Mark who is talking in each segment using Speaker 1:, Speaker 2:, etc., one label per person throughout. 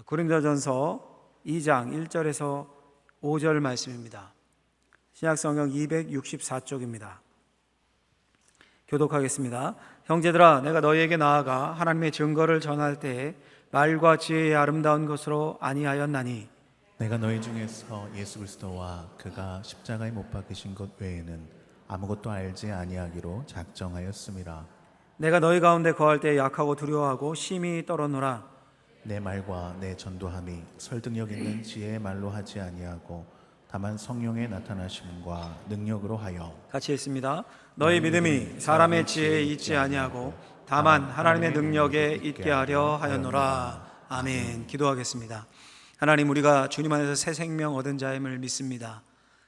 Speaker 1: 고린도전서 2장 1절에서 5절 말씀입니다. 신약성경 264쪽입니다. 교독하겠습니다. 형제들아, 내가 너희에게 나아가 하나님의 증거를 전할 때에 말과 지혜의 아름다운 것으로 아니하였나니,
Speaker 2: 내가 너희 중에서 예수 그리스도와 그가 십자가에 못 박히신 것 외에는 아무것도 알지 아니하기로 작정하였음이라.
Speaker 1: 내가 너희 가운데 거할 때 약하고 두려워하고 심히 떨어노라.
Speaker 2: 내 말과 내 전도함이 설득력 있는 지혜의 말로 하지 아니하고 다만 성령의 나타나심과 능력으로 하여.
Speaker 1: 같이 읽습니다. 너희 믿음이 사람의 지혜에 있지 아니하고 다만 하나님의 능력에 있게 하려 하였노라. 아멘. 기도하겠습니다. 하나님, 우리가 주님 안에서 새 생명 얻은 자임을 믿습니다.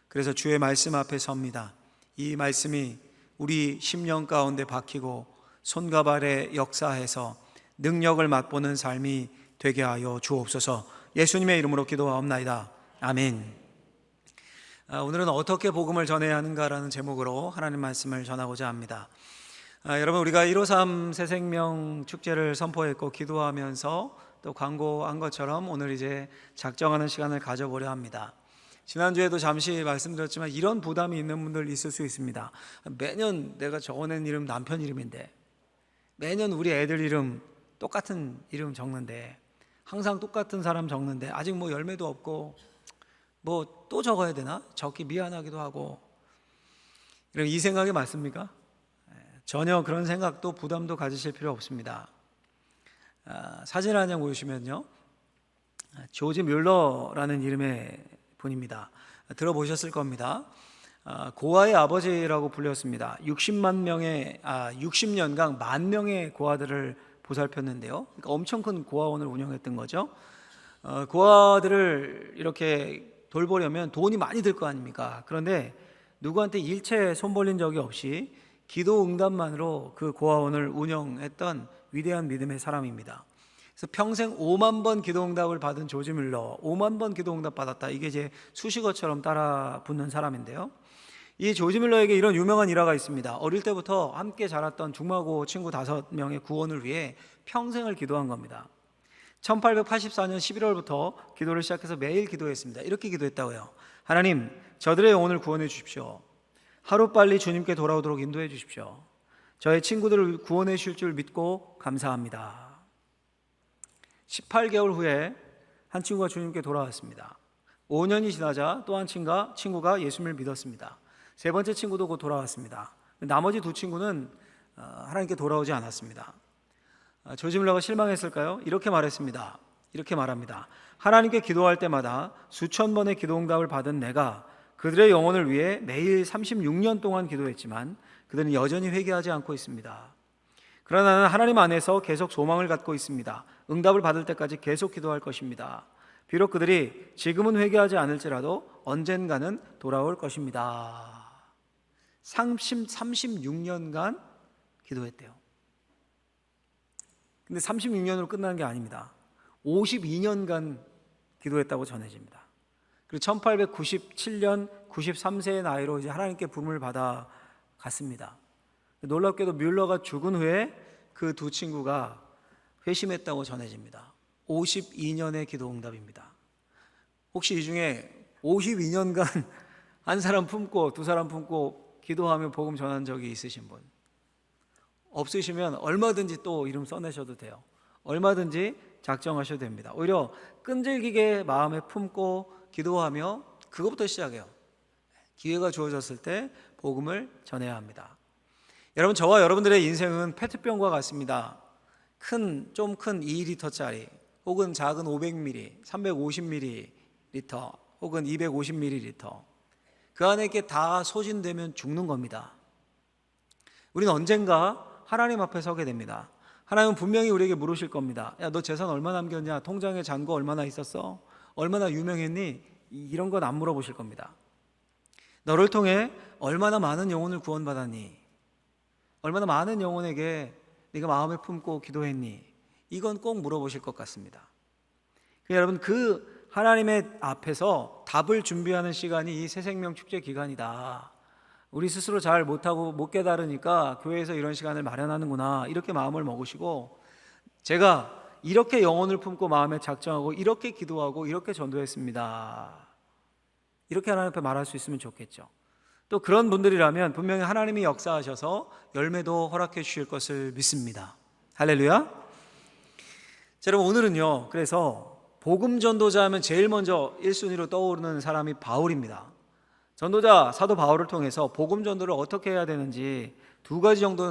Speaker 1: 그래서 주의 말씀 앞에 섭니다. 이 말씀이 우리 심령 가운데 박히고 손과 발에 역사해서 능력을 맛보는 삶이 되게 하여 주옵소서. 예수님의 이름으로 기도하옵나이다. 아멘. 오늘은 어떻게 복음을 전해야 하는가라는 제목으로 하나님 말씀을 전하고자 합니다. 여러분, 우리가 153 새생명 축제를 선포했고 기도하면서 또 광고한 것처럼 오늘 이제 작정하는 시간을 가져보려 합니다. 지난주에도 잠시 말씀드렸지만 이런 부담이 있는 분들 있을 수 있습니다. 매년 내가 적어낸 이름 남편 이름인데, 매년 우리 애들 이름 똑같은 이름 적는데, 항상 똑같은 사람 적는데 아직 뭐 열매도 없고 뭐 또 적어야 되나? 적기 미안하기도 하고. 이 생각이 맞습니까? 전혀 그런 생각도 부담도 가지실 필요 없습니다. 사진 한 장 보시면요, 조지 뮬러라는 이름의 분입니다. 들어보셨을 겁니다. 고아의 아버지라고 불렸습니다. 60년간 10,000명의 고아들을 보살폈는데요. 그러니까 엄청 큰 고아원을 운영했던 거죠. 고아들을 이렇게 돌보려면 돈이 많이 들 거 아닙니까? 그런데 누구한테 일체 손 벌린 적이 없이 기도 응답만으로 그 고아원을 운영했던 위대한 믿음의 사람입니다. 그래서 평생 5만 번 기도 응답을 받은 조지 뮬러, 5만 번 기도 응답 받았다. 이게 이제 수식어처럼 따라 붙는 사람인데요. 이 조지 뮬러에게 이런 유명한 일화가 있습니다. 어릴 때부터 함께 자랐던 중마고 친구 5명의 구원을 위해 평생을 기도한 겁니다. 1884년 11월부터 기도를 시작해서 매일 기도했습니다. 이렇게 기도했다고요. 하나님, 저들의 영혼을 구원해 주십시오. 하루빨리 주님께 돌아오도록 인도해 주십시오. 저의 친구들을 구원해 주실 줄 믿고 감사합니다. 18개월 후에 한 친구가 주님께 돌아왔습니다. 5년이 지나자 또 한 친구가 예수님을 믿었습니다. 세 번째 친구도 곧 돌아왔습니다. 나머지 두 친구는 하나님께 돌아오지 않았습니다. 조지 뮬러가 실망했을까요? 이렇게 말했습니다. 이렇게 말합니다. 하나님께 기도할 때마다 수천 번의 기도 응답을 받은 내가 그들의 영혼을 위해 매일 36년 동안 기도했지만 그들은 여전히 회개하지 않고 있습니다. 그러나 나는 하나님 안에서 계속 소망을 갖고 있습니다. 응답을 받을 때까지 계속 기도할 것입니다. 비록 그들이 지금은 회개하지 않을지라도 언젠가는 돌아올 것입니다. 36년간 기도했대요. 근데 36년으로 끝나는 게 아닙니다. 52년간 기도했다고 전해집니다. 그리고 1897년 93세의 나이로 이제 하나님께 부름을 받아 갔습니다. 놀랍게도 뮬러가 죽은 후에 그 두 친구가 회심했다고 전해집니다. 52년의 기도 응답입니다. 혹시 이 중에 52년간 한 사람 품고 두 사람 품고 기도하며 복음 전한 적이 있으신 분? 없으시면 얼마든지 또 이름 써내셔도 돼요. 얼마든지 작정하셔도 됩니다. 오히려 끈질기게 마음에 품고 기도하며 그것부터 시작해요. 기회가 주어졌을 때 복음을 전해야 합니다. 여러분, 저와 여러분들의 인생은 페트병과 같습니다. 좀 큰 2리터짜리 혹은 작은 500ml, 350ml 혹은 250ml, 그 안에 이렇게 다 소진되면 죽는 겁니다. 우리는 언젠가 하나님 앞에 서게 됩니다. 하나님은 분명히 우리에게 물으실 겁니다. 야, 너 재산 얼마 남겼냐? 통장에 잔고 얼마나 있었어? 얼마나 유명했니? 이런 건 안 물어보실 겁니다. 너를 통해 얼마나 많은 영혼을 구원받았니? 얼마나 많은 영혼에게 네가 마음에 품고 기도했니? 이건 꼭 물어보실 것 같습니다. 여러분, 그 하나님의 앞에서 답을 준비하는 시간이 이 새생명 축제 기간이다. 우리 스스로 잘 못하고 못 깨달으니까 교회에서 이런 시간을 마련하는구나, 이렇게 마음을 먹으시고, 제가 이렇게 영혼을 품고 마음에 작정하고 이렇게 기도하고 이렇게 전도했습니다. 이렇게 하나님 앞에 말할 수 있으면 좋겠죠. 또 그런 분들이라면 분명히 하나님이 역사하셔서 열매도 허락해 주실 것을 믿습니다. 할렐루야. 자, 여러분 오늘은요, 그래서 복음 전도자 하면 제일 먼저 1순위로 떠오르는 사람이 바울입니다. 전도자 사도 바울을 통해서 복음 전도를 어떻게 해야 되는지 두 가지 정도로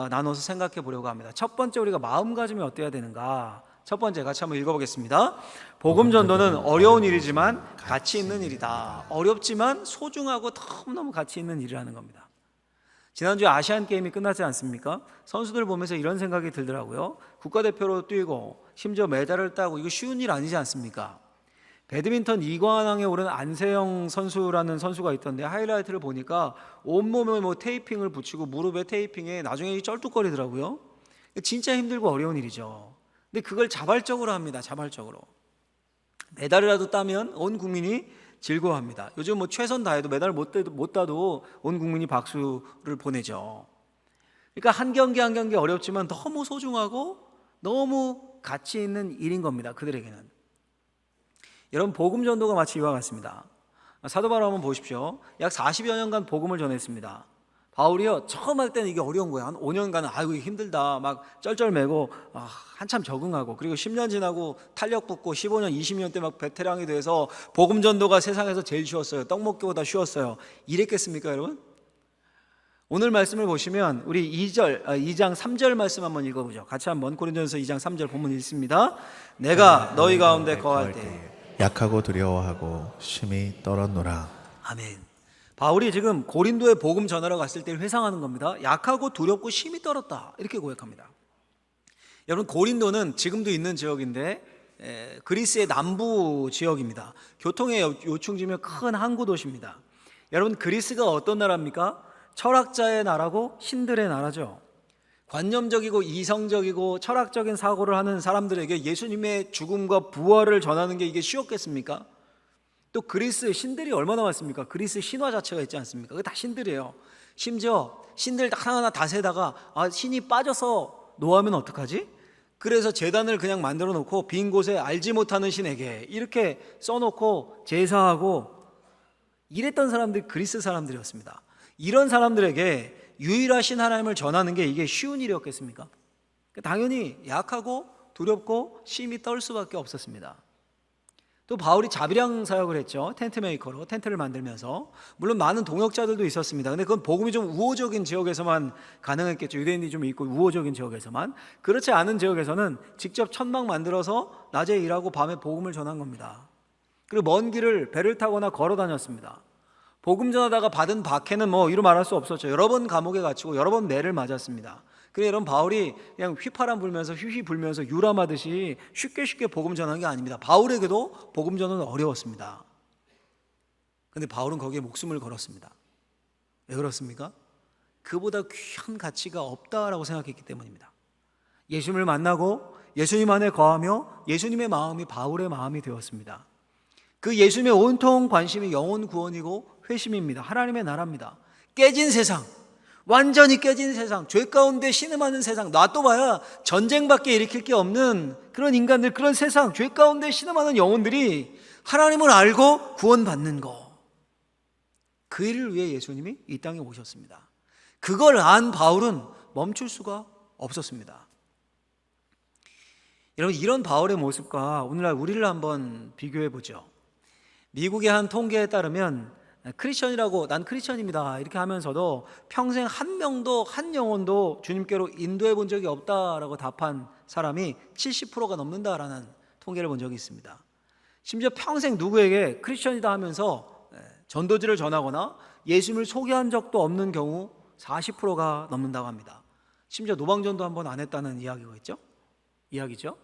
Speaker 1: 나눠서 생각해 보려고 합니다. 첫 번째, 우리가 마음가짐이 어때야 되는가? 첫 번째 같이 한번 읽어보겠습니다. 복음 전도는 어려운 일이지만 가치 있는 일이다. 어렵지만 소중하고 너무너무 가치 있는 일이라는 겁니다. 지난주에 아시안 게임이 끝나지 않습니까? 선수들 보면서 이런 생각이 들더라고요. 국가대표로 뛰고 심지어 메달을 따고 이거 쉬운 일 아니지 않습니까? 배드민턴 2관왕에 오른 안세영 선수라는 선수가 있던데 하이라이트를 보니까 온몸에 테이핑을 붙이고 무릎에 테이핑에 나중에 쩔뚝거리더라고요. 진짜 힘들고 어려운 일이죠. 근데 그걸 자발적으로 합니다. 자발적으로. 메달이라도 따면 온 국민이 즐거워합니다. 요즘 최선 다해도 메달 못 따도 온 국민이 박수를 보내죠. 그러니까 한 경기 한 경기 어렵지만 너무 소중하고 너무 가치 있는 일인 겁니다. 그들에게는. 여러분 복음 전도가 마치 이와 같습니다. 사도 바울 한번 보십시오. 약 40여 년간 복음을 전했습니다. 바울이요 처음 할 때는 이게 어려운 거예요. 한 5년간은 아이고 힘들다 막 쩔쩔매고 한참 적응하고, 그리고 10년 지나고 탄력 붙고 15년 20년 때 막 베테랑이 돼서 복음 전도가 세상에서 제일 쉬웠어요. 떡 먹기보다 쉬웠어요. 이랬겠습니까 여러분? 오늘 말씀을 보시면 우리 2장 3절 말씀 한번 읽어보죠. 같이 한번 고린도전서 2장 3절 본문 읽습니다. 내가 너희 가운데 거할 때
Speaker 2: 약하고 두려워하고 심히 떨었노라.
Speaker 1: 아멘. 바울이 지금 고린도에 복음 전하러 갔을 때 회상하는 겁니다. 약하고 두렵고 심히 떨었다 이렇게 고백합니다. 여러분 고린도는 지금도 있는 지역인데 그리스의 남부 지역입니다. 교통의 요충지면 큰 항구 도시입니다. 여러분 그리스가 어떤 나라입니까? 철학자의 나라고 신들의 나라죠. 관념적이고 이성적이고 철학적인 사고를 하는 사람들에게 예수님의 죽음과 부활을 전하는 게 이게 쉬웠겠습니까? 또 그리스 신들이 얼마나 많습니까? 그리스 신화 자체가 있지 않습니까? 그게 다 신들이에요. 심지어 신들 하나하나 다 세다가 신이 빠져서 노하면 어떡하지? 그래서 제단을 그냥 만들어 놓고 빈 곳에 알지 못하는 신에게 이렇게 써놓고 제사하고 이랬던 사람들이 그리스 사람들이었습니다. 이런 사람들에게 유일하신 하나님을 전하는 게 이게 쉬운 일이었겠습니까? 당연히 약하고 두렵고 심히 떨 수밖에 없었습니다. 또 바울이 자비랑 사역을 했죠. 텐트 메이커로 텐트를 만들면서. 물론 많은 동역자들도 있었습니다. 근데 그건 복음이 좀 우호적인 지역에서만 가능했겠죠. 유대인이 좀 있고 우호적인 지역에서만. 그렇지 않은 지역에서는 직접 천막 만들어서 낮에 일하고 밤에 복음을 전한 겁니다. 그리고 먼 길을 배를 타거나 걸어 다녔습니다. 복음 전하다가 받은 박해는 이루 말할 수 없었죠. 여러 번 감옥에 갇히고 여러 번 매를 맞았습니다. 그래 여러분 바울이 그냥 휘파람 불면서 휘휘 불면서 유람하듯이 쉽게 복음 전한 게 아닙니다. 바울에게도 복음 전은 어려웠습니다. 그런데 바울은 거기에 목숨을 걸었습니다. 왜 그렇습니까? 그보다 귀한 가치가 없다라고 생각했기 때문입니다. 예수님을 만나고 예수님 안에 거하며 예수님의 마음이 바울의 마음이 되었습니다. 그 예수님의 온통 관심이 영혼 구원이고 회심입니다. 하나님의 나라입니다. 깨진 세상, 완전히 깨진 세상, 죄 가운데 신음하는 세상, 놔둬봐야 전쟁밖에 일으킬 게 없는 그런 인간들, 그런 세상, 죄 가운데 신음하는 영혼들이 하나님을 알고 구원받는 거, 그 일을 위해 예수님이 이 땅에 오셨습니다. 그걸 안 바울은 멈출 수가 없었습니다. 여러분 이런 바울의 모습과 오늘날 우리를 한번 비교해 보죠. 미국의 한 통계에 따르면 크리스천이라고 난 크리스천입니다 이렇게 하면서도 평생 한 명도 한 영혼도 주님께로 인도해 본 적이 없다라고 답한 사람이 70%가 넘는다라는 통계를 본 적이 있습니다. 심지어 평생 누구에게 크리스천이다 하면서 전도지를 전하거나 예수님을 소개한 적도 없는 경우 40%가 넘는다고 합니다. 심지어 노방전도 한 번 안 했다는 이야기죠.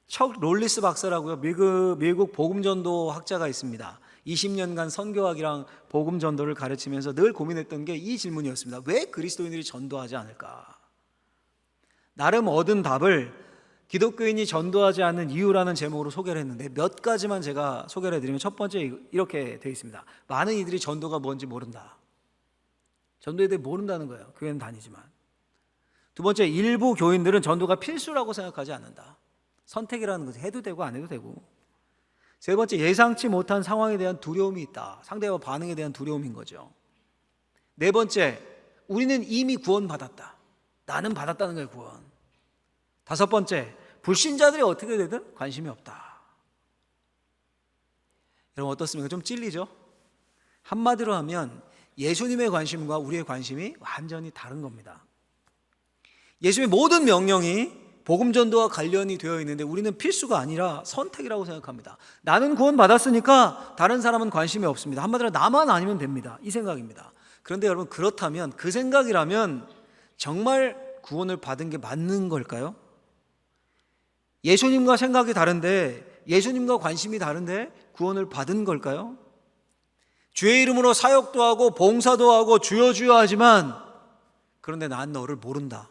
Speaker 1: 척 롤리스 박사라고요. 미국 복음전도 학자가 있습니다. 20년간 선교학이랑 복음전도를 가르치면서 늘 고민했던 게 이 질문이었습니다. 왜 그리스도인들이 전도하지 않을까? 나름 얻은 답을 기독교인이 전도하지 않는 이유라는 제목으로 소개를 했는데 몇 가지만 제가 소개를 해드리면 첫 번째 이렇게 되어 있습니다. 많은 이들이 전도가 뭔지 모른다. 전도에 대해 모른다는 거예요. 교회는 다니지만. 두 번째, 일부 교인들은 전도가 필수라고 생각하지 않는다. 선택이라는 것은 해도 되고 안 해도 되고. 세 번째, 예상치 못한 상황에 대한 두려움이 있다. 상대와 반응에 대한 두려움인 거죠. 네 번째, 우리는 이미 구원받았다. 나는 받았다는 거예요, 구원. 다섯 번째, 불신자들이 어떻게 되든 관심이 없다. 여러분 어떻습니까? 좀 찔리죠? 한마디로 하면 예수님의 관심과 우리의 관심이 완전히 다른 겁니다. 예수님의 모든 명령이 복음 전도와 관련이 되어 있는데 우리는 필수가 아니라 선택이라고 생각합니다. 나는 구원 받았으니까 다른 사람은 관심이 없습니다. 한마디로 나만 아니면 됩니다. 이 생각입니다. 그런데 여러분, 그렇다면 그 생각이라면 정말 구원을 받은 게 맞는 걸까요? 예수님과 생각이 다른데, 예수님과 관심이 다른데 구원을 받은 걸까요? 주의 이름으로 사역도 하고 봉사도 하고 주여 주여 하지만 그런데 난 너를 모른다.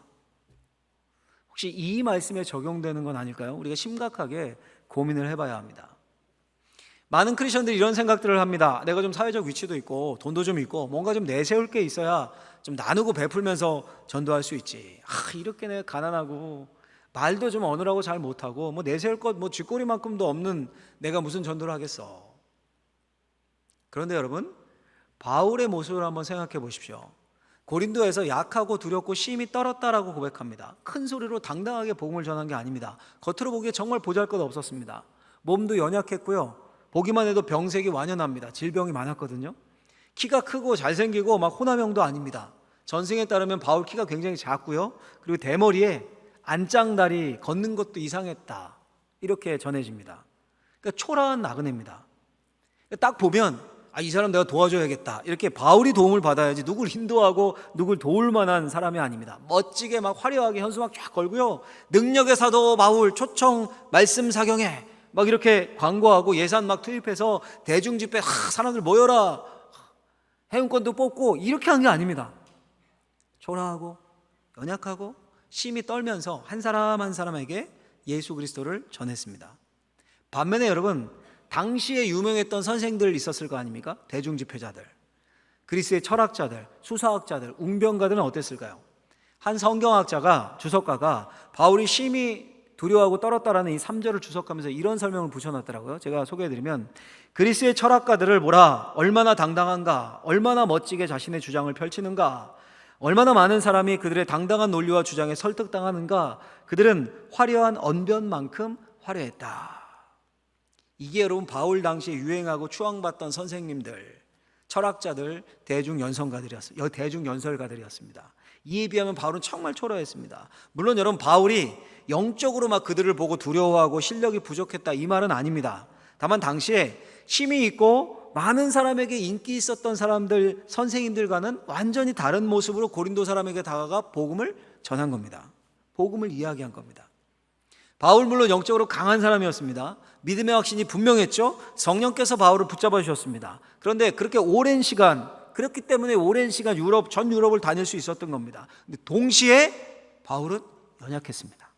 Speaker 1: 혹시 이 말씀에 적용되는 건 아닐까요? 우리가 심각하게 고민을 해봐야 합니다. 많은 크리스천들이 이런 생각들을 합니다. 내가 좀 사회적 위치도 있고 돈도 좀 있고 뭔가 좀 내세울 게 있어야 좀 나누고 베풀면서 전도할 수 있지. 이렇게 내가 가난하고 말도 좀 어느라고 잘 못하고 뭐 내세울 것 뭐 쥐꼬리만큼도 없는 내가 무슨 전도를 하겠어. 그런데 여러분, 바울의 모습을 한번 생각해 보십시오. 고린도에서 약하고 두렵고 심히 떨었다라고 고백합니다. 큰 소리로 당당하게 복음을 전한 게 아닙니다. 겉으로 보기에 정말 보잘것없었습니다. 몸도 연약했고요, 보기만 해도 병색이 완연합니다. 질병이 많았거든요. 키가 크고 잘생기고 막 호남형도 아닙니다. 전승에 따르면 바울 키가 굉장히 작고요, 그리고 대머리에 안짱다리, 걷는 것도 이상했다, 이렇게 전해집니다. 그러니까 초라한 나그네입니다. 딱 보면 이 사람 내가 도와줘야겠다, 이렇게 바울이 도움을 받아야지 누굴 인도하고 누굴 도울 만한 사람이 아닙니다. 멋지게 막 화려하게 현수막 쫙 걸고요, 능력의 사도 바울 초청 말씀 사경에 막 이렇게 광고하고 예산 막 투입해서 대중 집회 사람들 모여라, 회원권도 뽑고 이렇게 한 게 아닙니다. 초라하고 연약하고 심히 떨면서 한 사람 한 사람에게 예수 그리스도를 전했습니다. 반면에 여러분, 당시에 유명했던 선생들 있었을 거 아닙니까? 대중집회자들, 그리스의 철학자들, 수사학자들, 웅변가들은 어땠을까요? 한 성경학자가, 주석가가 바울이 심히 두려워하고 떨었다라는 이 3절을 주석하면서 이런 설명을 붙여놨더라고요. 제가 소개해드리면, 그리스의 철학가들을 보라, 얼마나 당당한가, 얼마나 멋지게 자신의 주장을 펼치는가, 얼마나 많은 사람이 그들의 당당한 논리와 주장에 설득당하는가, 그들은 화려한 언변만큼 화려했다. 이게 여러분 바울 당시에 유행하고 추앙받던 선생님들, 철학자들, 대중연설가들이었습니다. 이에 비하면 바울은 정말 초라했습니다. 물론 여러분, 바울이 영적으로 막 그들을 보고 두려워하고 실력이 부족했다, 이 말은 아닙니다. 다만 당시에 힘이 있고 많은 사람에게 인기 있었던 사람들, 선생님들과는 완전히 다른 모습으로 고린도 사람에게 다가가 복음을 전한 겁니다. 복음을 이야기한 겁니다. 바울 물론 영적으로 강한 사람이었습니다. 믿음의 확신이 분명했죠. 성령께서 바울을 붙잡아 주셨습니다. 그런데 그렇게 오랜 시간, 그렇기 때문에 오랜 시간 전 유럽을 다닐 수 있었던 겁니다. 근데 동시에 바울은 연약했습니다.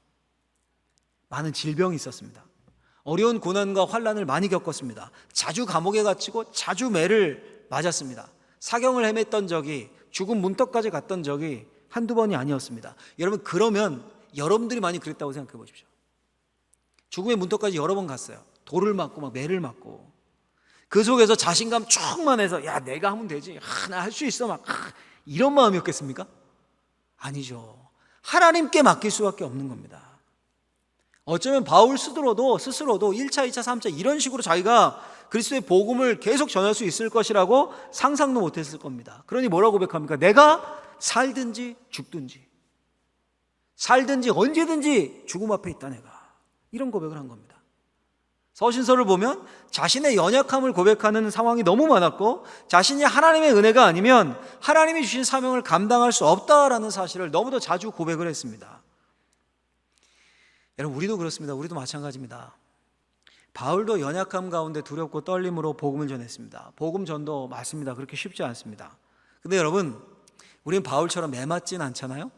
Speaker 1: 많은 질병이 있었습니다. 어려운 고난과 환난을 많이 겪었습니다. 자주 감옥에 갇히고 자주 매를 맞았습니다. 사경을 헤맸던 적이, 죽음 문턱까지 갔던 적이 한두 번이 아니었습니다. 여러분, 그러면 여러분들이 많이 그랬다고 생각해 보십시오. 죽음의 문턱까지 여러 번 갔어요. 돌을 맞고 막 매를 맞고, 그 속에서 자신감 충만해서 야, 내가 하면 되지, 나 할 수 있어, 막 이런 마음이었겠습니까? 아니죠. 하나님께 맡길 수밖에 없는 겁니다. 어쩌면 바울 스스로도 1차, 2차, 3차 이런 식으로 자기가 그리스도의 복음을 계속 전할 수 있을 것이라고 상상도 못했을 겁니다. 그러니 뭐라고 고백합니까? 내가 살든지 죽든지, 살든지 언제든지 죽음 앞에 있다, 내가. 이런 고백을 한 겁니다. 서신서를 보면 자신의 연약함을 고백하는 상황이 너무 많았고, 자신이 하나님의 은혜가 아니면 하나님이 주신 사명을 감당할 수 없다라는 사실을 너무도 자주 고백을 했습니다. 여러분, 우리도 그렇습니다. 우리도 마찬가지입니다. 바울도 연약함 가운데 두렵고 떨림으로 복음을 전했습니다. 복음 전도 맞습니다. 그렇게 쉽지 않습니다. 근데 여러분, 우리는 바울처럼 매맞진 않잖아요.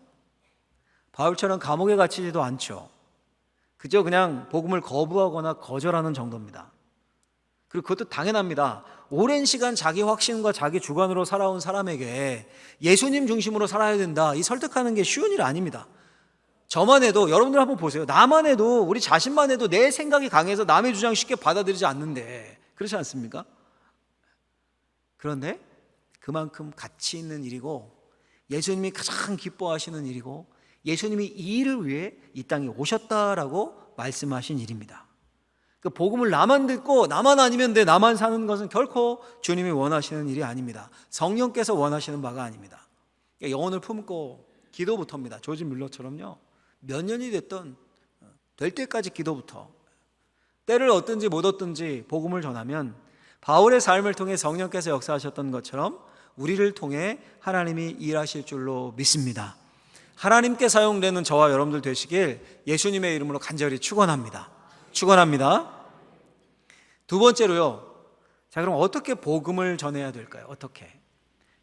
Speaker 1: 바울처럼 감옥에 갇히지도 않죠. 그저 그냥 복음을 거부하거나 거절하는 정도입니다. 그리고 그것도 당연합니다. 오랜 시간 자기 확신과 자기 주관으로 살아온 사람에게 예수님 중심으로 살아야 된다, 이 설득하는 게 쉬운 일 아닙니다. 저만 해도, 여러분들 한번 보세요. 나만 해도, 우리 자신만 해도 내 생각이 강해서 남의 주장 쉽게 받아들이지 않는데, 그렇지 않습니까? 그런데 그만큼 가치 있는 일이고, 예수님이 가장 기뻐하시는 일이고, 예수님이 이 일을 위해 이 땅에 오셨다라고 말씀하신 일입니다. 그 복음을 나만 듣고 나만 아니면 돼, 나만 사는 것은 결코 주님이 원하시는 일이 아닙니다. 성령께서 원하시는 바가 아닙니다. 영혼을 품고 기도부터입니다. 조지 뮬러처럼요, 몇 년이 됐던 될 때까지 기도부터, 때를 얻든지 못 얻든지 복음을 전하면 바울의 삶을 통해 성령께서 역사하셨던 것처럼 우리를 통해 하나님이 일하실 줄로 믿습니다. 하나님께 사용되는 저와 여러분들 되시길 예수님의 이름으로 간절히 축원합니다. 두 번째로요, 자, 그럼 어떻게 복음을 전해야 될까요? 어떻게?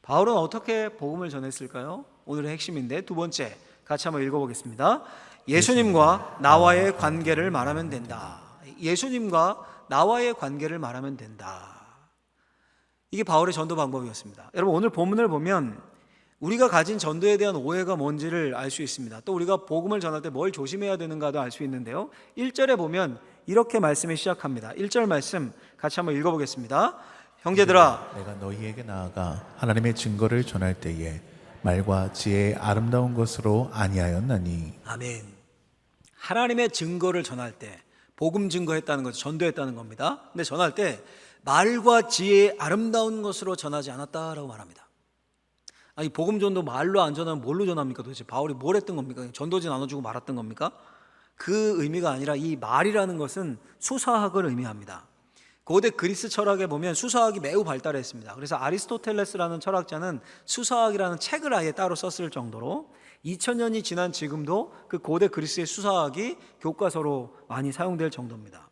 Speaker 1: 바울은 어떻게 복음을 전했을까요? 오늘의 핵심인데, 두 번째 같이 한번 읽어보겠습니다. 예수님과 나와의 관계를 말하면 된다. 예수님과 나와의 관계를 말하면 된다. 이게 바울의 전도 방법이었습니다. 여러분, 오늘 본문을 보면 우리가 가진 전도에 대한 오해가 뭔지를 알 수 있습니다. 또 우리가 복음을 전할 때 뭘 조심해야 되는가도 알 수 있는데요, 1절에 보면 이렇게 말씀이 시작합니다. 1절 말씀 같이 한번 읽어보겠습니다. 형제들아,
Speaker 2: 내가 너희에게 나아가 하나님의 증거를 전할 때에 말과 지혜의 아름다운 것으로 아니하였나니.
Speaker 1: 아멘. 하나님의 증거를 전할 때, 복음 증거했다는 거죠. 전도했다는 겁니다. 근데 전할 때 말과 지혜의 아름다운 것으로 전하지 않았다라고 말합니다. 아니, 복음 전도 말로 안 전하면 뭘로 전합니까? 도대체 바울이 뭘 했던 겁니까? 전도지 나눠주고 말았던 겁니까? 그 의미가 아니라, 이 말이라는 것은 수사학을 의미합니다. 고대 그리스 철학에 보면 수사학이 매우 발달했습니다. 그래서 아리스토텔레스라는 철학자는 수사학이라는 책을 아예 따로 썼을 정도로 2000년이 지난 지금도 그 고대 그리스의 수사학이 교과서로 많이 사용될 정도입니다.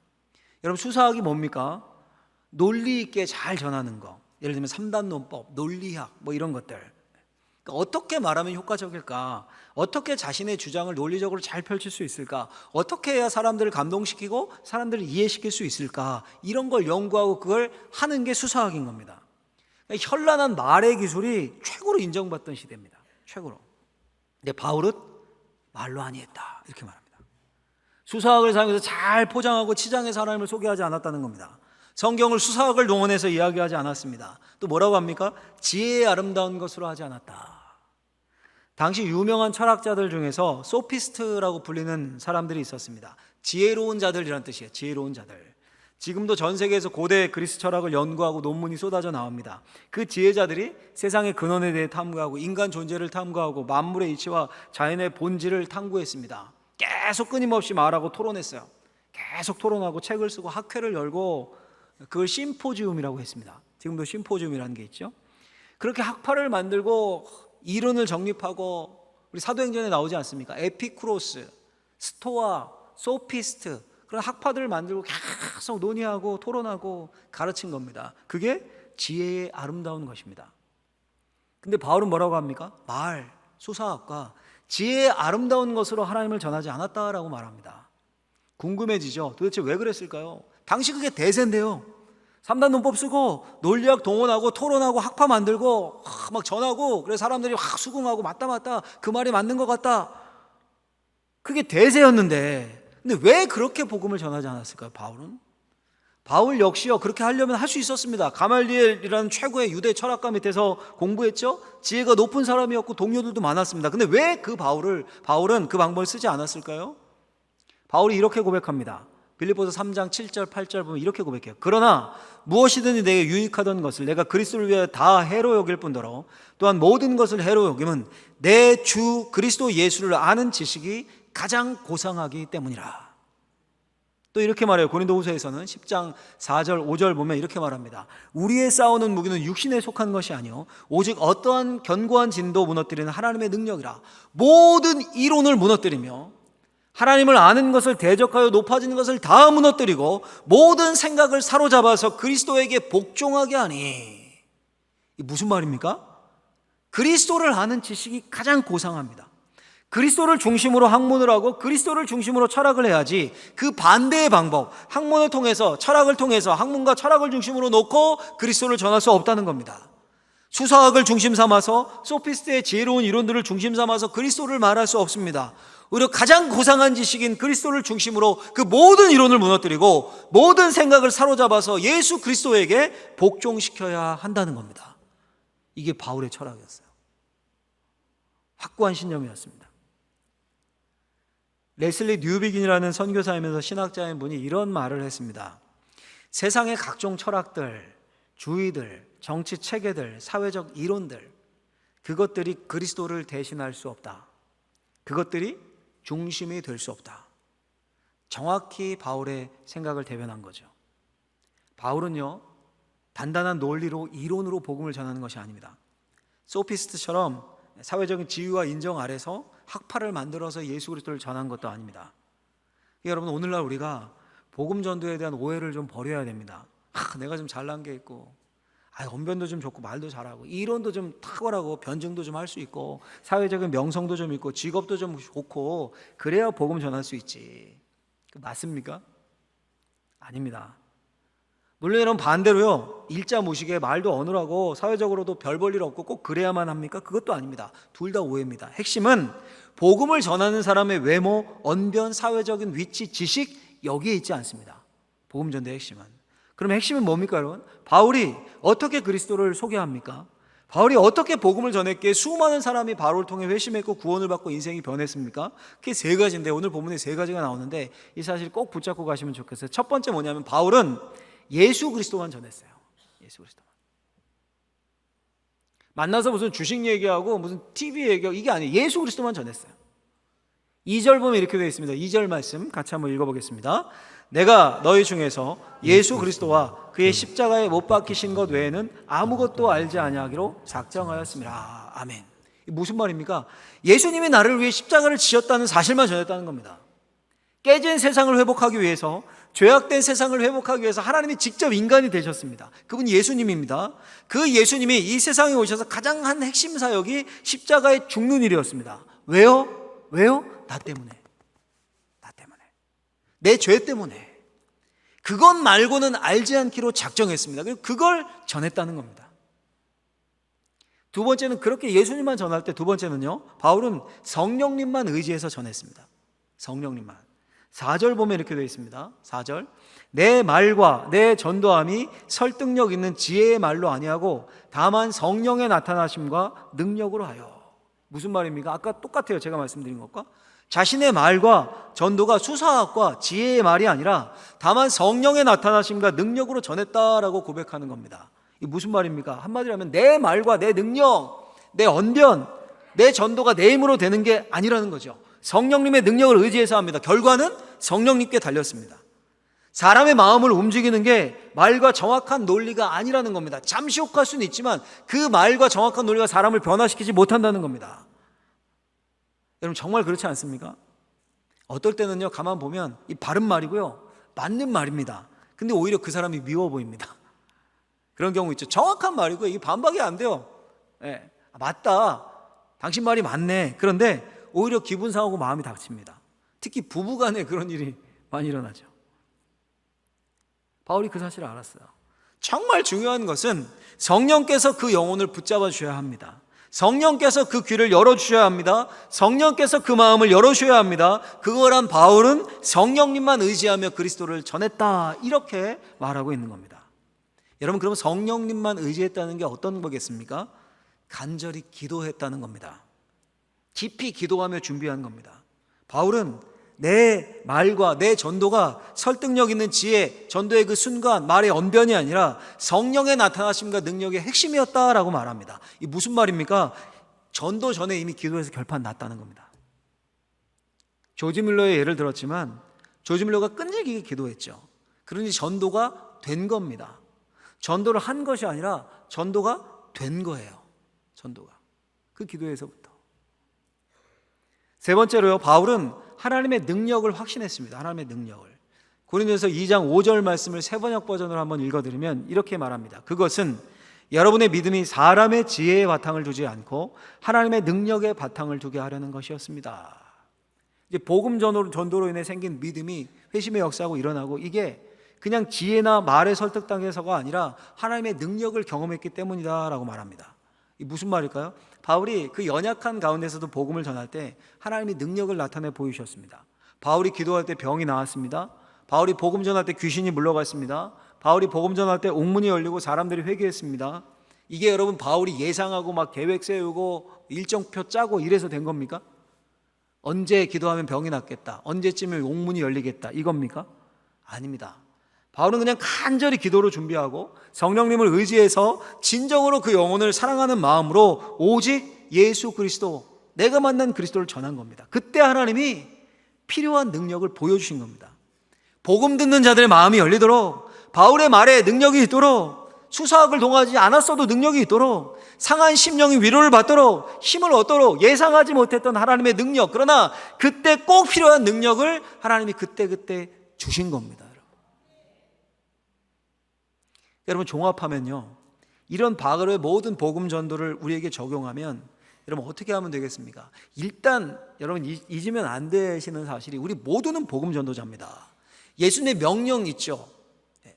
Speaker 1: 여러분, 수사학이 뭡니까? 논리 있게 잘 전하는 거. 예를 들면 3단 논법, 논리학 뭐 이런 것들. 그러니까 어떻게 말하면 효과적일까? 어떻게 자신의 주장을 논리적으로 잘 펼칠 수 있을까? 어떻게 해야 사람들을 감동시키고 사람들을 이해시킬 수 있을까? 이런 걸 연구하고 그걸 하는 게 수사학인 겁니다. 그러니까 현란한 말의 기술이 최고로 인정받던 시대입니다. 최고로. 근데 바울은 말로 아니했다, 이렇게 말합니다. 수사학을 사용해서 잘 포장하고 치장해서 하나님을 소개하지 않았다는 겁니다. 성경을 수사학을 동원해서 이야기하지 않았습니다. 또 뭐라고 합니까? 지혜의 아름다운 것으로 하지 않았다. 당시 유명한 철학자들 중에서 소피스트라고 불리는 사람들이 있었습니다. 지혜로운 자들이란 뜻이에요. 지혜로운 자들. 지금도 전 세계에서 고대 그리스 철학을 연구하고 논문이 쏟아져 나옵니다. 그 지혜자들이 세상의 근원에 대해 탐구하고 인간 존재를 탐구하고 만물의 이치와 자연의 본질을 탐구했습니다. 계속 끊임없이 말하고 토론했어요. 계속 토론하고 책을 쓰고 학회를 열고 그걸 심포지움이라고 했습니다. 지금도 심포지움이라는 게 있죠. 그렇게 학파를 만들고 이론을 정립하고, 우리 사도행전에 나오지 않습니까? 에피쿠로스, 스토아, 소피스트, 그런 학파들을 만들고 계속 논의하고 토론하고 가르친 겁니다. 그게 지혜의 아름다운 것입니다. 근데 바울은 뭐라고 합니까? 말, 수사학과 지혜의 아름다운 것으로 하나님을 전하지 않았다라고 말합니다. 궁금해지죠? 도대체 왜 그랬을까요? 당시 그게 대세인데요. 3단 논법 쓰고 논리학 동원하고 토론하고 학파 만들고 막 전하고, 그래서 사람들이 확 수긍하고 맞다 그 말이 맞는 것 같다. 그게 대세였는데, 근데 왜 그렇게 복음을 전하지 않았을까요? 바울은? 바울 역시요, 그렇게 하려면 할 수 있었습니다. 가말리엘이라는 최고의 유대 철학가 밑에서 공부했죠. 지혜가 높은 사람이었고 동료들도 많았습니다. 근데 왜 바울은 그 방법을 쓰지 않았을까요? 바울이 이렇게 고백합니다. 빌립보서 3장 7절 8절 보면 이렇게 고백해요. 그러나 무엇이든지 내게 유익하던 것을 내가 그리스도를 위하여 다 해로 여길 뿐더러 또한 모든 것을 해로 여김은 내 주 그리스도 예수를 아는 지식이 가장 고상하기 때문이라. 또 이렇게 말해요. 고린도후서에서는 10장 4절 5절 보면 이렇게 말합니다. 우리의 싸우는 무기는 육신에 속한 것이 아니요 오직 어떠한 견고한 진도 무너뜨리는 하나님의 능력이라. 모든 이론을 무너뜨리며 하나님을 아는 것을 대적하여 높아지는 것을 다 무너뜨리고 모든 생각을 사로잡아서 그리스도에게 복종하게 하니. 이게 무슨 말입니까? 그리스도를 아는 지식이 가장 고상합니다. 그리스도를 중심으로 학문을 하고 그리스도를 중심으로 철학을 해야지, 그 반대의 방법, 학문을 통해서 철학을 통해서 학문과 철학을 중심으로 놓고 그리스도를 전할 수 없다는 겁니다. 수사학을 중심 삼아서 소피스트의 지혜로운 이론들을 중심 삼아서 그리스도를 말할 수 없습니다. 오히려 가장 고상한 지식인 그리스도를 중심으로 그 모든 이론을 무너뜨리고 모든 생각을 사로잡아서 예수 그리스도에게 복종시켜야 한다는 겁니다. 이게 바울의 철학이었어요. 확고한 신념이었습니다. 레슬리 뉴비긴이라는 선교사이면서 신학자인 분이 이런 말을 했습니다. 세상의 각종 철학들, 주의들, 정치 체계들, 사회적 이론들, 그것들이 그리스도를 대신할 수 없다. 그것들이 중심이 될 수 없다. 정확히 바울의 생각을 대변한 거죠. 바울은요, 단단한 논리로 이론으로 복음을 전하는 것이 아닙니다. 소피스트처럼 사회적인 지위와 인정 아래서 학파를 만들어서 예수 그리스도를 전한 것도 아닙니다. 여러분, 오늘날 우리가 복음 전도에 대한 오해를 좀 버려야 됩니다. 내가 좀 잘난 게 있고, 언변도 좀 좋고, 말도 잘하고, 이론도 좀 탁월하고, 변증도 좀 할 수 있고, 사회적인 명성도 좀 있고, 직업도 좀 좋고, 그래야 복음 전할 수 있지. 맞습니까? 아닙니다. 물론 여러분, 반대로요, 일자 무식에 말도 어눌하고 사회적으로도 별 볼 일 없고 꼭 그래야만 합니까? 그것도 아닙니다. 둘 다 오해입니다. 핵심은 복음을 전하는 사람의 외모, 언변, 사회적인 위치, 지식, 여기에 있지 않습니다. 복음 전도의 핵심은. 그럼 핵심은 뭡니까, 여러분? 바울이 어떻게 그리스도를 소개합니까? 바울이 어떻게 복음을 전했기에 수많은 사람이 바울을 통해 회심했고 구원을 받고 인생이 변했습니까? 그게 세 가지인데, 오늘 본문에 세 가지가 나오는데 이 사실 꼭 붙잡고 가시면 좋겠어요. 첫 번째 뭐냐면, 바울은 예수 그리스도만 전했어요. 예수 그리스도만. 만나서 무슨 주식 얘기하고 무슨 TV 얘기하고 이게 아니에요. 예수 그리스도만 전했어요. 2절 보면 이렇게 되어 있습니다. 2절 말씀 같이 한번 읽어보겠습니다. 내가 너희 중에서 예수 그리스도와 그의 십자가에 못 박히신 것 외에는 아무것도 알지 아니하기로 작정하였습니다. 아멘. 무슨 말입니까? 예수님이 나를 위해 십자가를 지셨다는 사실만 전했다는 겁니다. 깨진 세상을 회복하기 위해서, 죄악된 세상을 회복하기 위해서 하나님이 직접 인간이 되셨습니다. 그분이 예수님입니다. 그 예수님이 이 세상에 오셔서 가장 한 핵심 사역이 십자가에 죽는 일이었습니다. 왜요? 왜요? 나 때문에. 나 때문에. 내 죄 때문에. 그것 말고는 알지 않기로 작정했습니다. 그리고 그걸 전했다는 겁니다. 두 번째는 그렇게 예수님만 전할 때, 두 번째는요, 바울은 성령님만 의지해서 전했습니다. 성령님만. 4절 보면 이렇게 되어 있습니다. 4절. 내 말과 내 전도함이 설득력 있는 지혜의 말로 아니하고 다만 성령의 나타나심과 능력으로 하여. 무슨 말입니까? 아까 똑같아요. 제가 말씀드린 것과. 자신의 말과 전도가 수사학과 지혜의 말이 아니라 다만 성령의 나타나심과 능력으로 전했다라고 고백하는 겁니다. 이게 무슨 말입니까? 한마디로 하면 내 말과 내 능력, 내 언변, 내 전도가 내 힘으로 되는 게 아니라는 거죠. 성령님의 능력을 의지해서 합니다. 결과는 성령님께 달렸습니다. 사람의 마음을 움직이는 게 말과 정확한 논리가 아니라는 겁니다. 잠시 혹할 수는 있지만 그 말과 정확한 논리가 사람을 변화시키지 못한다는 겁니다. 여러분, 정말 그렇지 않습니까? 어떨 때는요, 가만 보면 이 바른 말이고요, 맞는 말입니다. 근데 오히려 그 사람이 미워 보입니다. 그런 경우 있죠. 정확한 말이고요, 이게 반박이 안 돼요. 네, 맞다, 당신 말이 맞네. 그런데 오히려 기분 상하고 마음이 닥칩니다. 특히 부부간에 그런 일이 많이 일어나죠. 바울이 그 사실을 알았어요. 정말 중요한 것은 성령께서 그 영혼을 붙잡아 주셔야 합니다. 성령께서 그 귀를 열어주셔야 합니다. 성령께서 그 마음을 열어주셔야 합니다. 그거란 바울은 성령님만 의지하며 그리스도를 전했다, 이렇게 말하고 있는 겁니다. 여러분, 그럼 성령님만 의지했다는 게 어떤 거겠습니까? 간절히 기도했다는 겁니다. 깊이 기도하며 준비한 겁니다. 바울은 내 말과 내 전도가 설득력 있는 지혜, 전도의 그 순간, 말의 언변이 아니라 성령의 나타나심과 능력의 핵심이었다라고 말합니다. 이 무슨 말입니까? 전도 전에 이미 기도해서 결판 났다는 겁니다. 조지 뮬러의 예를 들었지만 조지 뮬러가 끈질기게 기도했죠. 그러니 전도가 된 겁니다. 전도를 한 것이 아니라 전도가 된 거예요. 전도가. 그 기도에서부터. 세 번째로요, 바울은 하나님의 능력을 확신했습니다. 하나님의 능력을. 고린도서 2장 5절 말씀을 세번역 버전으로 한번 읽어드리면 이렇게 말합니다. 그것은 여러분의 믿음이 사람의 지혜의 바탕을 두지 않고 하나님의 능력의 바탕을 두게 하려는 것이었습니다. 이제 복음 전도로 인해 생긴 믿음이 회심의 역사하고 일어나고, 이게 그냥 지혜나 말의 설득당해서가 아니라 하나님의 능력을 경험했기 때문이다라고 말합니다. 이 무슨 말일까요? 바울이 그 연약한 가운데서도 복음을 전할 때 하나님이 능력을 나타내 보이셨습니다. 바울이 기도할 때 병이 나았습니다. 바울이 복음 전할 때 귀신이 물러갔습니다. 바울이 복음 전할 때 옥문이 열리고 사람들이 회개했습니다. 이게 여러분 바울이 예상하고 막 계획 세우고 일정표 짜고 이래서 된 겁니까? 언제 기도하면 병이 낫겠다, 언제쯤에 옥문이 열리겠다, 이겁니까? 아닙니다. 바울은 그냥 간절히 기도로 준비하고 성령님을 의지해서 진정으로 그 영혼을 사랑하는 마음으로 오직 예수 그리스도, 내가 만난 그리스도를 전한 겁니다. 그때 하나님이 필요한 능력을 보여주신 겁니다. 복음 듣는 자들의 마음이 열리도록, 바울의 말에 능력이 있도록, 수사학을 동하지 않았어도 능력이 있도록, 상한 심령이 위로를 받도록, 힘을 얻도록 예상하지 못했던 하나님의 능력, 그러나 그때 꼭 필요한 능력을 하나님이 그때 주신 겁니다. 여러분 종합하면요, 이런 바울의 모든 복음 전도를 우리에게 적용하면 여러분 어떻게 하면 되겠습니까? 일단 여러분 잊으면 안 되시는 사실이 우리 모두는 복음 전도자입니다. 예수님의 명령 있죠.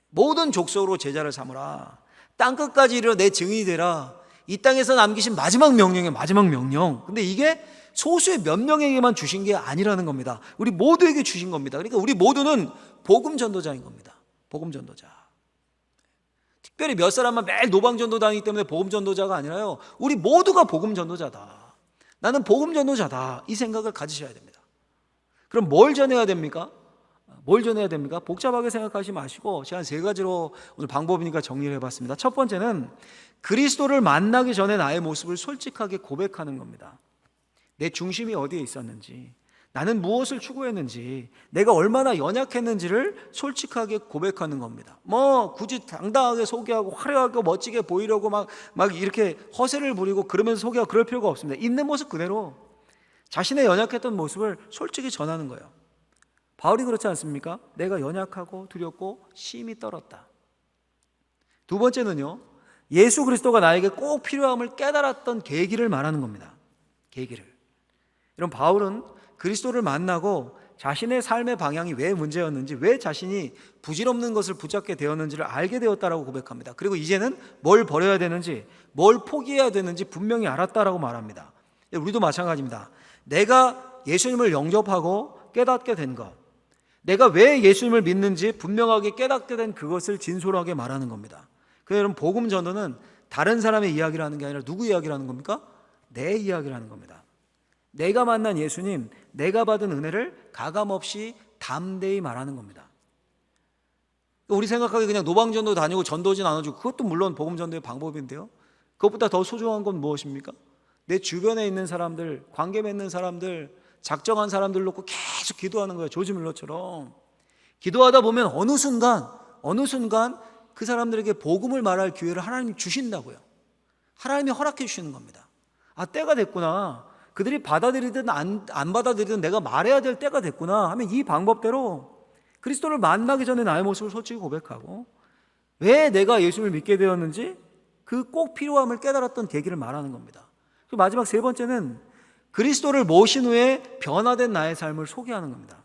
Speaker 1: 모든 족속으로 제자를 삼으라, 땅끝까지 이르러 내 증인이 되라. 이 땅에서 남기신 마지막 명령이에요. 마지막 명령. 근데 이게 소수의 몇 명에게만 주신 게 아니라는 겁니다. 우리 모두에게 주신 겁니다. 그러니까 우리 모두는 복음 전도자인 겁니다. 복음 전도자. 특별히 몇 사람만 매일 노방전도 다니기 때문에 복음 전도자가 아니라요, 우리 모두가 복음 전도자다, 나는 복음 전도자다, 이 생각을 가지셔야 됩니다. 그럼 뭘 전해야 됩니까? 뭘 전해야 됩니까? 복잡하게 생각하지 마시고 제가 3가지로 오늘 방법이니까 정리를 해봤습니다. 첫 번째는 그리스도를 만나기 전에 나의 모습을 솔직하게 고백하는 겁니다. 내 중심이 어디에 있었는지, 나는 무엇을 추구했는지, 내가 얼마나 연약했는지를 솔직하게 고백하는 겁니다. 뭐 굳이 당당하게 소개하고 화려하고 멋지게 보이려고 막 이렇게 허세를 부리고 그러면서 소개하고 그럴 필요가 없습니다. 있는 모습 그대로 자신의 연약했던 모습을 솔직히 전하는 거예요. 바울이 그렇지 않습니까? 내가 연약하고 두렵고 심히 떨었다. 두 번째는요, 예수 그리스도가 나에게 꼭 필요함을 깨달았던 계기를 말하는 겁니다. 계기를. 여러분 바울은 그리스도를 만나고 자신의 삶의 방향이 왜 문제였는지, 왜 자신이 부질없는 것을 붙잡게 되었는지를 알게 되었다라고 고백합니다. 그리고 이제는 뭘 버려야 되는지, 뭘 포기해야 되는지 분명히 알았다라고 말합니다. 우리도 마찬가지입니다. 내가 예수님을 영접하고 깨닫게 된 것, 내가 왜 예수님을 믿는지 분명하게 깨닫게 된 그것을 진솔하게 말하는 겁니다. 그래서 여러분 복음 전도는 다른 사람의 이야기를 하는 게 아니라 누구 이야기를 하는 겁니까? 내 이야기를 하는 겁니다. 내가 만난 예수님, 내가 받은 은혜를 가감없이 담대히 말하는 겁니다. 우리 생각하기에 그냥 노방전도 다니고 전도지 나눠주고, 그것도 물론 복음전도의 방법인데요, 그것보다 더 소중한 건 무엇입니까? 내 주변에 있는 사람들, 관계 맺는 사람들, 작정한 사람들 놓고 계속 기도하는 거예요. 조지 밀러처럼 기도하다 보면 어느 순간 그 사람들에게 복음을 말할 기회를 하나님이 주신다고요. 하나님이 허락해 주시는 겁니다. 아, 때가 됐구나, 그들이 받아들이든 안 받아들이든 내가 말해야 될 때가 됐구나 하면 이 방법대로 그리스도를 만나기 전에 나의 모습을 솔직히 고백하고 왜 내가 예수를 믿게 되었는지 그 꼭 필요함을 깨달았던 계기를 말하는 겁니다. 그리고 마지막 3번째는 그리스도를 모신 후에 변화된 나의 삶을 소개하는 겁니다.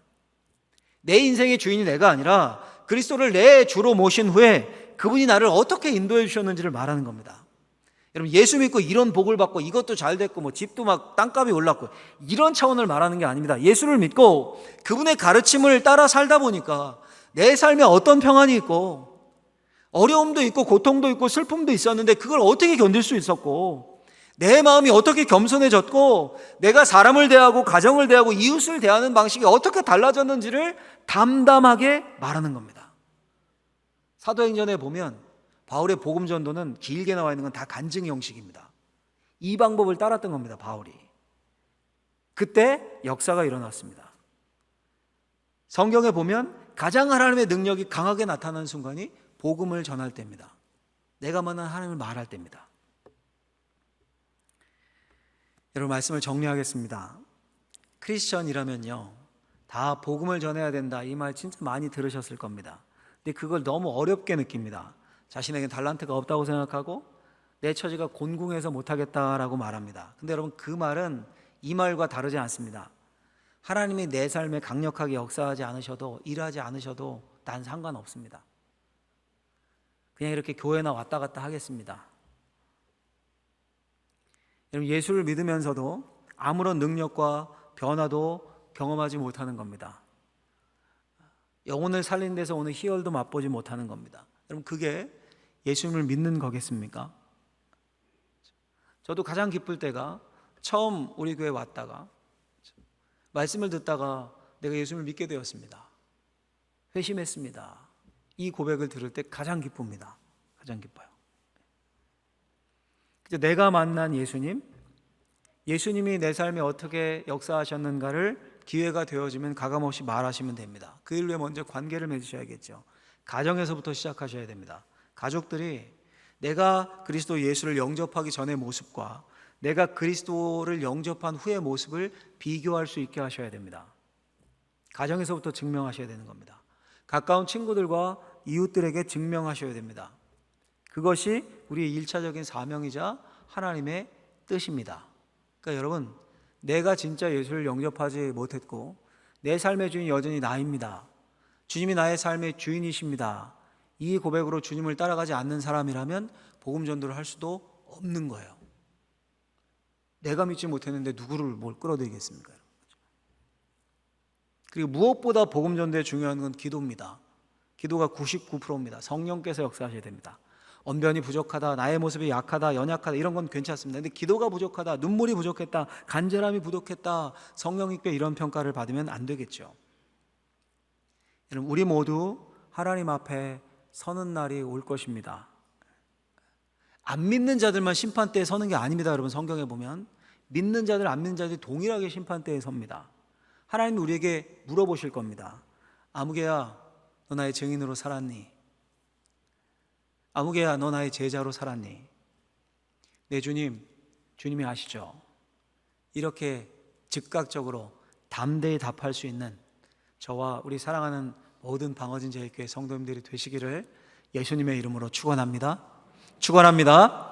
Speaker 1: 내 인생의 주인이 내가 아니라 그리스도를 내 주로 모신 후에 그분이 나를 어떻게 인도해 주셨는지를 말하는 겁니다. 여러분 예수 믿고 이런 복을 받고 이것도 잘 됐고 뭐 집도 막 땅값이 올랐고 이런 차원을 말하는 게 아닙니다. 예수를 믿고 그분의 가르침을 따라 살다 보니까 내 삶에 어떤 평안이 있고 어려움도 있고 고통도 있고 슬픔도 있었는데 그걸 어떻게 견딜 수 있었고 내 마음이 어떻게 겸손해졌고 내가 사람을 대하고 가정을 대하고 이웃을 대하는 방식이 어떻게 달라졌는지를 담담하게 말하는 겁니다. 사도행전에 보면 바울의 복음 전도는 길게 나와 있는 건 다 간증 형식입니다. 이 방법을 따랐던 겁니다. 바울이. 그때 역사가 일어났습니다. 성경에 보면 가장 하나님의 능력이 강하게 나타나는 순간이 복음을 전할 때입니다. 내가 만난 하나님을 말할 때입니다. 여러분 말씀을 정리하겠습니다. 크리스천이라면요 다 복음을 전해야 된다, 이 말 진짜 많이 들으셨을 겁니다. 근데 그걸 너무 어렵게 느낍니다. 자신에게 달란트가 없다고 생각하고 내 처지가 곤궁해서 못하겠다라고 말합니다. 근데 여러분 그 말은 이 말과 다르지 않습니다. 하나님이 내 삶에 강력하게 역사하지 않으셔도 일하지 않으셔도 난 상관없습니다. 그냥 이렇게 교회나 왔다 갔다 하겠습니다. 여러분, 예수를 믿으면서도 아무런 능력과 변화도 경험하지 못하는 겁니다. 영혼을 살린 데서 오는 희열도 맛보지 못하는 겁니다. 여러분, 그게 예수님을 믿는 거겠습니까? 저도 가장 기쁠 때가 처음 우리 교회 왔다가 말씀을 듣다가 내가 예수님을 믿게 되었습니다. 회심했습니다. 이 고백을 들을 때 가장 기쁩니다. 가장 기뻐요. 내가 만난 예수님, 예수님이 내 삶에 어떻게 역사하셨는가를 기회가 되어지면 가감없이 말하시면 됩니다. 그 일 위해 먼저 관계를 맺으셔야겠죠. 가정에서부터 시작하셔야 됩니다. 가족들이 내가 그리스도 예수를 영접하기 전의 모습과 내가 그리스도를 영접한 후의 모습을 비교할 수 있게 하셔야 됩니다. 가정에서부터 증명하셔야 되는 겁니다. 가까운 친구들과 이웃들에게 증명하셔야 됩니다. 그것이 우리의 1차적인 사명이자 하나님의 뜻입니다. 그러니까 여러분, 내가 진짜 예수를 영접하지 못했고 내 삶의 주인이 여전히 나입니다. 주님이 나의 삶의 주인이십니다. 이 고백으로 주님을 따라가지 않는 사람이라면 복음 전도를 할 수도 없는 거예요. 내가 믿지 못했는데 누구를 뭘 끌어들이겠습니까? 그리고 무엇보다 복음 전도에 중요한 건 기도입니다. 기도가 99%입니다. 성령께서 역사하셔야 됩니다. 언변이 부족하다, 나의 모습이 약하다, 연약하다 이런 건 괜찮습니다. 근데 기도가 부족하다, 눈물이 부족했다, 간절함이 부족했다, 성령님께 이런 평가를 받으면 안 되겠죠. 여러분, 우리 모두 하나님 앞에 서는 날이 올 것입니다. 안 믿는 자들만 심판대에 서는 게 아닙니다. 여러분, 성경에 보면 믿는 자들, 안 믿는 자들이 동일하게 심판대에 섭니다. 하나님이 우리에게 물어보실 겁니다. 아무개야, 너 나의 증인으로 살았니? 아무개야, 너 나의 제자로 살았니? 내 주님, 주님이 아시죠? 이렇게 즉각적으로 담대히 답할 수 있는 저와 우리 사랑하는 모든 방어진 제일교회 성도님들이 되시기를 예수님의 이름으로 축원합니다. 축원합니다.